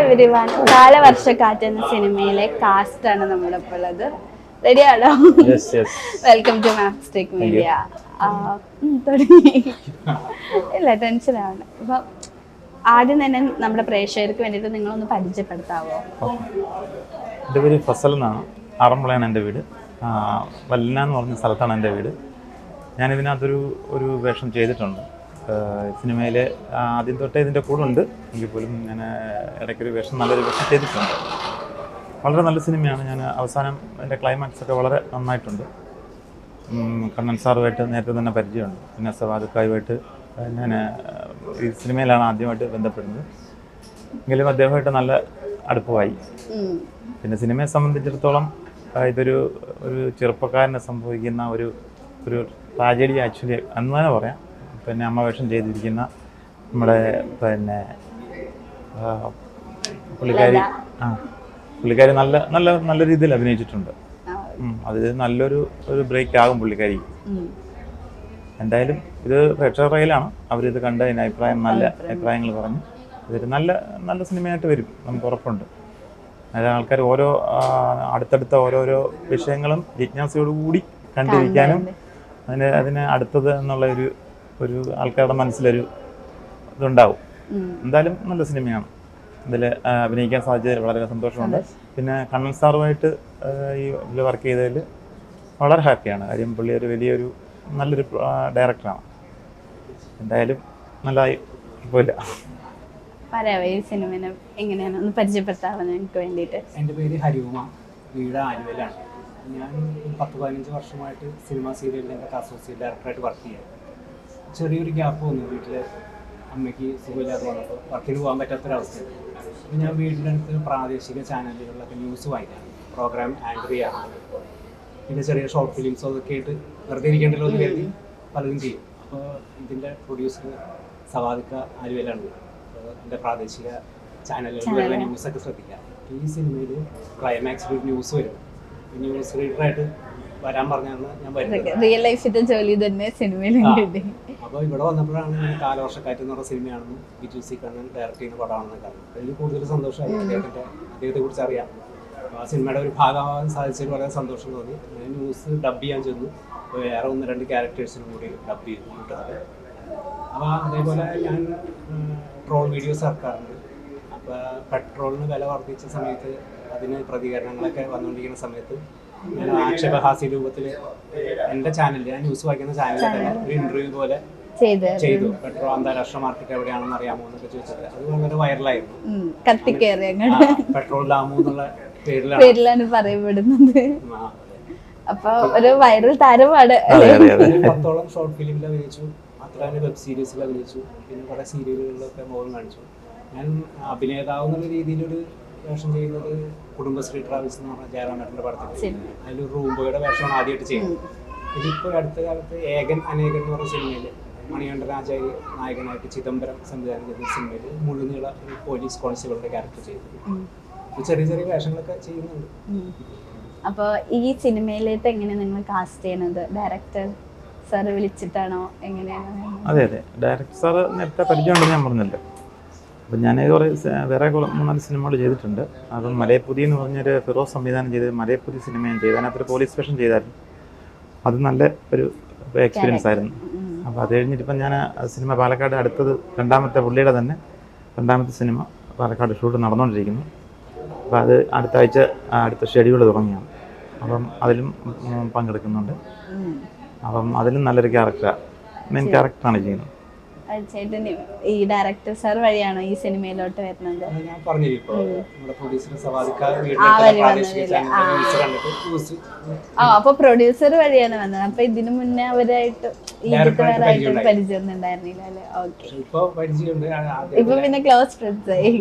Everyone, കാലവർഷക്കാറ്റ് എന്ന സിനിമയിലെ cast ആണ് നമ്മളിപ്പോൾ ഉള്ളത്. റെഡിയാണോ? Welcome to Mapstic media. തുടങ്ങി ഇല്ല, ടെൻഷൻ ആവണ്ട. അപ്പം ആദ്യം തന്നെ നമ്മുടെ പ്രേക്ഷകർക്ക് വേണ്ടിയിട്ട് നിങ്ങളൊന്ന് പരിചയപ്പെടുത്താവോ? എൻ്റെ പേര് ഫസൽ എന്നാണ്. ആറന്മുളയാണ് എൻ്റെ വീട്. വല്ലന എന്ന് പറഞ്ഞ സ്ഥലത്താണ് എൻ്റെ വീട്. ഞാനിതിനകത്തൊരു വേഷം ചെയ്തിട്ടുണ്ട് സിനിമയിൽ. ആദ്യം തൊട്ടേ ഇതിൻ്റെ കൂടെ ഉണ്ട് എങ്കിൽ പോലും ഞാൻ ഇടയ്ക്കൊരു നല്ലൊരു വേഷം ചെയ്തിട്ടുണ്ട്. വളരെ നല്ല സിനിമയാണ്. ഞാൻ അവസാനം എൻ്റെ ക്ലൈമാക്സ് ഒക്കെ വളരെ നന്നായിട്ടുണ്ട്. കണ്ണൻ സാറുമായിട്ട് നേരത്തെ തന്നെ പരിചയമുണ്ട്. പിന്നെ സവാദുക്കായുമായിട്ട് ഞാൻ ഈ സിനിമയിലാണ് ആദ്യമായിട്ട് ബന്ധപ്പെടുന്നത്. എങ്കിലും അദ്ദേഹമായിട്ട് നല്ല അടുപ്പമായി. പിന്നെ സിനിമയെ സംബന്ധിച്ചിടത്തോളം ഇതൊരു ചെറുപ്പക്കാരനെ സംഭവിക്കുന്ന ഒരു ട്രാജഡി ആക്ച്വലി എന്ന് തന്നെ പറയാം. പിന്നെ അമ്മ വേഷം ചെയ്തിരിക്കുന്ന നമ്മുടെ പിന്നെ പുള്ളിക്കാരി നല്ല രീതിയിൽ അഭിനയിച്ചിട്ടുണ്ട്. അത് നല്ലൊരു ബ്രേക്ക് ആകും പുള്ളിക്കാരി. എന്തായാലും ഇത് പ്രേക്ഷക റയിലാണ്. അവരിത് കണ്ട് അതിന് നല്ല അഭിപ്രായങ്ങൾ പറഞ്ഞു. ഇതൊരു നല്ല സിനിമയായിട്ട് വരും, നമുക്ക് ഉറപ്പുണ്ട്. അതായത് ആൾക്കാർ അടുത്തടുത്ത ഓരോരോ വിഷയങ്ങളും ജിജ്ഞാസയോടുകൂടി കണ്ടിരിക്കാനും അതിന് അടുത്തത് എന്നുള്ള ഒരു ആൾക്കാരുടെ മനസ്സിലൊരു ഇതുണ്ടാവും. എന്തായാലും നല്ല സിനിമയാണ്. ഇതിൽ അഭിനയിക്കാൻ സാധിച്ചതിൽ വളരെ സന്തോഷമുണ്ട്. പിന്നെ കണ്ണൻ സാറുമായിട്ട് ഇതിൽ വർക്ക് ചെയ്തതിൽ വളരെ ഹാപ്പിയാണ്. കാര്യം പുള്ളി നല്ലൊരു ഡയറക്ടറാണ്. എന്തായാലും നല്ലതായി പോയില്ല. പറയാമോ ഈ സിനിമനെ എങ്ങനെയാണ് ഒന്ന് പരിചയപ്പെടുത്താമോ ഞങ്ങൾക്ക് വേണ്ടിയിട്ട്? എൻ്റെ പേര് ഹരികുമാർ, വീട് ആലുവയിലാണ്. ഞാൻ 10-15 വർഷമായിട്ട് സിനിമ സീരിയലിൻ്റെ അസോസിയേറ്റ് ഡയറക്ടറായിട്ട് വർക്ക് ചെയ്യാം. ചെറിയൊരു ഗ്യാപ്പ് വന്നു. വീട്ടിൽ അമ്മയ്ക്ക് സുഖമില്ലാതെ വന്നപ്പോൾ വർക്കിന് പോകാൻ പറ്റാത്തൊരവസ്ഥയാണ്. അപ്പോൾ ഞാൻ വീടിൻ്റെ അടുത്ത് പ്രാദേശിക ചാനലുകളിലൊക്കെ ന്യൂസ് വായിക്കാം, പ്രോഗ്രാം ആങ്കർ ചെയ്യാറുണ്ട്. പിന്നെ ചെറിയ ഷോർട്ട് ഫിലിംസ് അതൊക്കെ ആയിട്ട് വെറുതെ ഇരിക്കേണ്ടല്ലോ എന്ന് കരുതി പലതും ചെയ്യും. അപ്പോൾ ഇതിൻ്റെ പ്രൊഡ്യൂസർ സവാദിക്ക ആലുവയിലാണ്. എൻ്റെ പ്രാദേശിക ചാനലുകളിലുള്ള ന്യൂസൊക്കെ ശ്രദ്ധിക്കാം. ഈ സിനിമയിൽ ക്ലൈമാക്സിൽ ഒരു ന്യൂസ് വരും. ന്യൂസ് റീഡറായിട്ട് വരാൻ പറഞ്ഞാണ് ഞാൻ വരുന്നത്. റിയൽ ലൈഫിന്റെ ജോലി തന്നെ സിനിമയിൽ. അപ്പോൾ ഇവിടെ വന്നപ്പോഴാണ് ഞാൻ കാലവർഷക്കാറ്റ് എന്ന് പറഞ്ഞ സിനിമയാണെന്നും ബിജു സി കണ്ണൻ ഡയറക്റ്റ് ചെയ്യുന്ന പടമാണെന്ന് കാണുന്നത്. അതിൽ കൂടുതൽ സന്തോഷമായി. അദ്ദേഹത്തെ കുറിച്ച് അറിയാം. ആ സിനിമയുടെ ഒരു ഭാഗമാകാൻ സാധിച്ചതിൽ വളരെ സന്തോഷം തോന്നി. ഞാൻ ന്യൂസ് ഡബ് ചെയ്യാൻ ചെന്നു. അപ്പോൾ വേറെ 1-2 ക്യാരക്ടേഴ്സിനും കൂടി ഡബ് ചെയ്തു കൂട്ടുന്നത്. അപ്പോൾ അതേപോലെ ഞാൻ ട്രോൾ വീഡിയോസ് ഇറക്കാറുണ്ട്. അപ്പോൾ പെട്രോളിന് വില വർദ്ധിച്ച സമയത്ത് അതിന് പ്രതികരണങ്ങളൊക്കെ വന്നുകൊണ്ടിരിക്കുന്ന സമയത്ത് ഞാൻ ആക്ഷേപഹാസ്യ രൂപത്തിൽ എൻ്റെ ചാനലിൽ, ഞാൻ ന്യൂസ് വായിക്കുന്ന ചാനലിൽ തന്നെ ഒരു ഇൻ്റർവ്യൂ പോലെ ചെയ്തു. പെട്രോൾ അന്താരാഷ്ട്ര മാർക്കറ്റ് എവിടെയാണെന്ന് അറിയാമോ എന്നൊക്കെ ചോദിച്ചത്. അത് വളരെ വൈറലായിരുന്നു. പെട്രോൾ ഡാമു എന്നുള്ള പേരിലാണ് പറയപ്പെടുന്നത്. അപ്പൊ ഒരു വൈറൽ താരമാണ്. 10ഓളം ഷോർട്ട് ഫിലിമിൽ അഭിനയിച്ചു. അത്ര വെബ് സീരീസിൽ അഭിനയിച്ചു. പിന്നെ കുറേ സീരിയലുകളിലൊക്കെ മുഖം കാണിച്ചു. ഞാൻ അഭിനേതാവ് എന്നുള്ള രീതിയിലൊരു വേഷം ചെയ്യുന്നത് കുടുംബശ്രീ ട്രാവൽസ് എന്ന് പറഞ്ഞ ജയറാമേട്ടൻ്റെ പടത്തിൽ. അതിലൊരു റൂംബോയുടെ വേഷമാണ് ആദ്യമായിട്ട് ചെയ്യുന്നത്. ഇതിപ്പോൾ അടുത്ത കാലത്ത് ഏകൻ അനേകൻ എന്ന് പറഞ്ഞ സിനിമയിൽ മണികണ്ഠനാചാര്യ നായകനായിട്ട് ചിദംബരം സംവിധാനം ചെയ്ത സിനിമയിൽ മുഴുനീള ഒരു പോലീസ് കോൺസ്റ്റബിളിൻ്റെ ക്യാരക്ടർ ചെയ്തു. ചെറിയ ചെറിയ വേഷങ്ങളൊക്കെ ചെയ്യുന്നുണ്ട്. അപ്പോൾ ഈ സിനിമയിലേക്ക് എങ്ങനെ നിങ്ങൾ കാസ്റ്റ് ചെയ്യുന്നത്? ഡയറക്ടർ സാർ വിളിച്ചിട്ടാണോ എങ്ങനെയാണ്? അതെ, ഡയറക്ടർ സാറ് നേരത്തെ പരിചയമുണ്ടെന്ന് ഞാൻ പറഞ്ഞല്ലോ. അപ്പം ഞാൻ വേറെ 3-4 സിനിമകൾ ചെയ്തിട്ടുണ്ട്. അപ്പം മലയപ്പുതി എന്ന് പറഞ്ഞൊരു ഫിറോസ് സംവിധാനം ചെയ്ത് മലയപ്പുതി സിനിമ ഞാൻ ചെയ്തു. അതിനകത്തൊരു പോലീസ് സ്റ്റേഷൻ ചെയ്തായിരുന്നു. അത് നല്ല ഒരു എക്സ്പീരിയൻസ് ആയിരുന്നു. അപ്പോൾ അത് കഴിഞ്ഞിട്ടിപ്പം ഞാൻ സിനിമ പാലക്കാട് അടുത്തത് പുള്ളിയുടെ തന്നെ രണ്ടാമത്തെ സിനിമ പാലക്കാട് ഷൂട്ട് നടന്നുകൊണ്ടിരിക്കുന്നു. അപ്പോൾ അത് അടുത്ത ഷെഡ്യൂൾ തുടങ്ങിയാണ്. അപ്പം അതിലും പങ്കെടുക്കുന്നുണ്ട്. അപ്പം അതിലും നല്ലൊരു മെയിൻ ക്യാരക്ടറാണ് ചെയ്യുന്നത്. ഈ ഡയറക്ടർ സാർ വഴിയാണോ ഈ സിനിമയിലോട്ട് വരുന്നത്? ഞാൻ പറഞ്ഞില്ലേ, അപ്പൊ പ്രൊഡ്യൂസർ വഴിയാണ് വന്നത്. അപ്പൊ ഇതിനു മുന്നേ അവരായിട്ട് പരിചയം ഉണ്ടായിരുന്നില്ല അല്ലേ? ഓക്കെ, ഇപ്പൊ പിന്നെ ക്ലോസ് ഫ്രണ്ട്സ് ആയി.